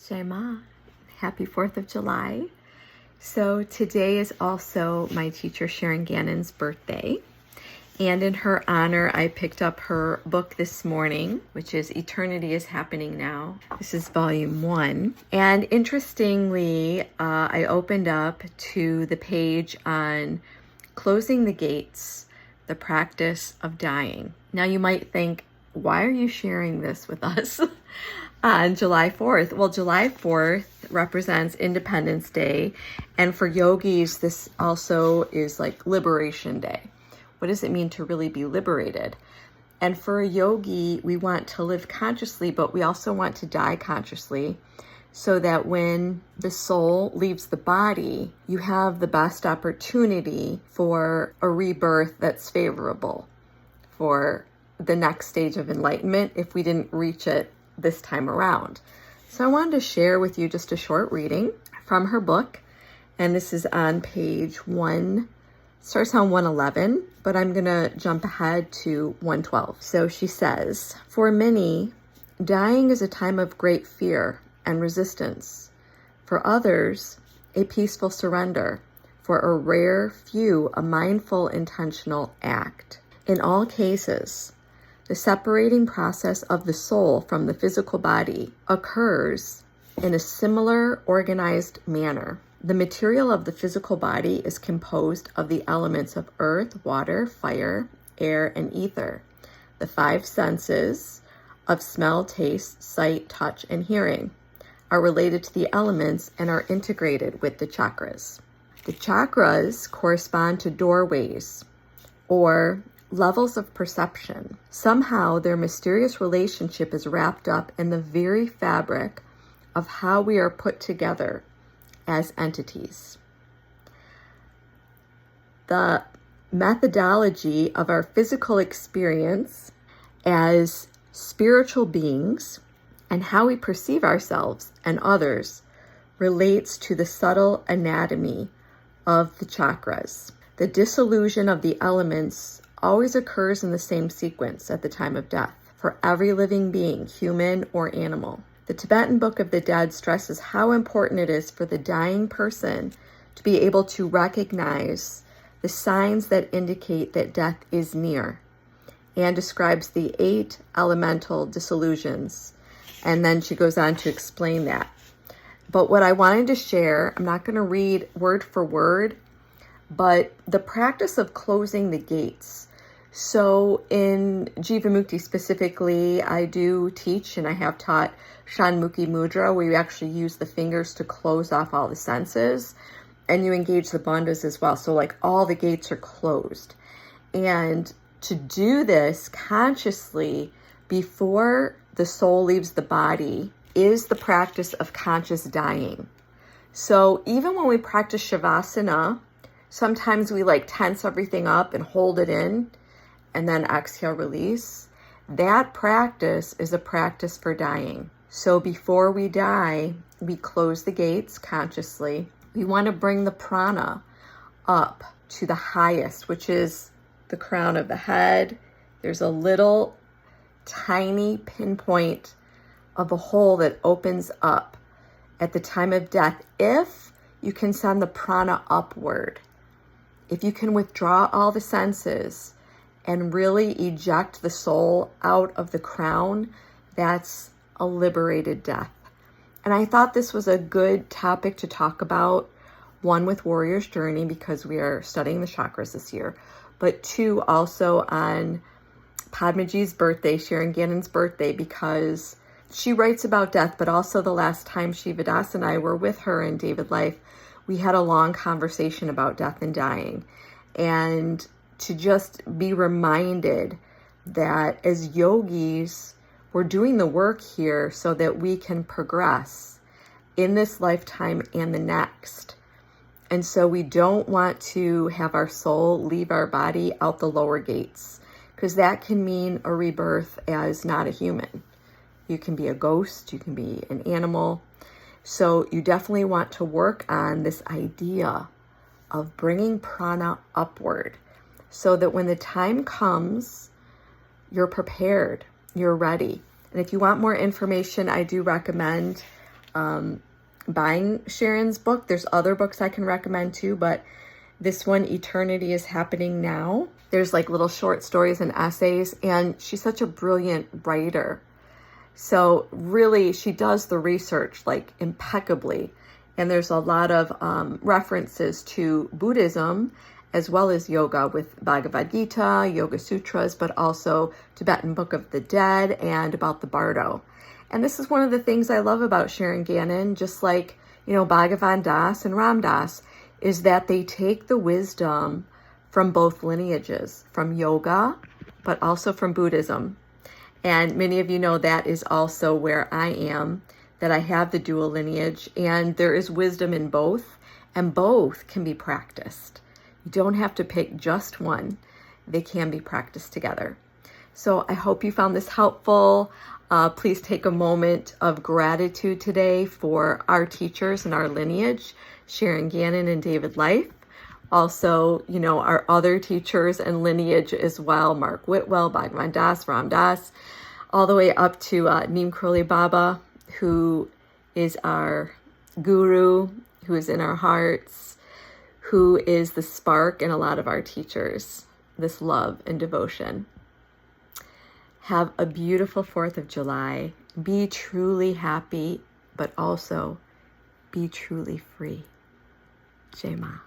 Shema, happy 4th of July. So today is also my teacher Sharon Gannon's birthday. And in her honor, I picked up her book this morning, which is Eternity is Happening Now. This is volume 1. And interestingly, I opened up to the page on closing the gates, the practice of dying. Now you might think, why are you sharing this with us on July 4th? Well, July 4th represents Independence Day. And for yogis, this also is like Liberation Day. What does it mean to really be liberated? And for a yogi, we want to live consciously, but we also want to die consciously so that when the soul leaves the body, you have the best opportunity for a rebirth that's favorable for the next stage of enlightenment if we didn't reach it this time around. So I wanted to share with you just a short reading from her book. And this is on page 1. Starts on 111, but I'm going to jump ahead to 112. So she says, for many, dying is a time of great fear and resistance. For others, a peaceful surrender. For a rare few, a mindful, intentional act. In all cases, the separating process of the soul from the physical body occurs in a similar organized manner. The material of the physical body is composed of the elements of earth, water, fire, air, and ether. The 5 senses of smell, taste, sight, touch, and hearing are related to the elements and are integrated with the chakras. The chakras correspond to doorways or levels of perception. Somehow their mysterious relationship is wrapped up in the very fabric of how we are put together as entities. The methodology of our physical experience as spiritual beings and how we perceive ourselves and others relates to the subtle anatomy of the chakras. The dissolution of the elements always occurs in the same sequence at the time of death for every living being, human or animal. The Tibetan Book of the Dead stresses how important it is for the dying person to be able to recognize the signs that indicate that death is near, and describes the 8 elemental dissolutions. And then she goes on to explain that. But what I wanted to share, I'm not going to read word for word, but the practice of closing the gates. So in Jivamukti specifically, I do teach and I have taught Shanmukhi Mudra, where you actually use the fingers to close off all the senses, and you engage the bandhas as well. So like all the gates are closed. And to do this consciously before the soul leaves the body is the practice of conscious dying. So even when we practice Shavasana, sometimes we like tense everything up and hold it in and then exhale, release. That practice is a practice for dying. So before we die, we close the gates consciously. We want to bring the prana up to the highest, which is the crown of the head. There's a little tiny pinpoint of a hole that opens up at the time of death. If you can send the prana upward, if you can withdraw all the senses and really eject the soul out of the crown, that's a liberated death. And I thought this was a good topic to talk about, 1, with Warrior's Journey, because we are studying the chakras this year, but 2, also on Padmaji's birthday, Sharon Gannon's birthday, because she writes about death, but also the last time Shivadas and I were with her in David Life, we had a long conversation about death and dying. And to just be reminded that as yogis, we're doing the work here so that we can progress in this lifetime and the next. And so we don't want to have our soul leave our body out the lower gates, because that can mean a rebirth as not a human. You can be a ghost, you can be an animal. So you definitely want to work on this idea of bringing prana upward so that when the time comes, you're prepared, you're ready. And if you want more information, I do recommend buying Sharon's book. There's other books I can recommend too, but this one, Eternity is Happening Now. There's like little short stories and essays, and she's such a brilliant writer. So really, she does the research like impeccably. And there's a lot of references to Buddhism as well as yoga with Bhagavad Gita, Yoga Sutras, but also Tibetan Book of the Dead and about the Bardo. And this is one of the things I love about Sharon Gannon, just like, Bhagavan Das and Ram Dass, is that they take the wisdom from both lineages, from yoga, but also from Buddhism. And many of you know that is also where I am, that I have the dual lineage, and there is wisdom in both, and both can be practiced. You don't have to pick just one. They can be practiced together. So I hope you found this helpful. Please take a moment of gratitude today for our teachers and our lineage, Sharon Gannon and David Life. Also, our other teachers and lineage as well, Mark Whitwell, Bhagavan Das, Ram Dass, all the way up to Neem Karoli Baba, who is our guru, who is in our hearts, who is the spark in a lot of our teachers, this love and devotion. Have a beautiful 4th of July. Be truly happy, but also be truly free. Jai Ma.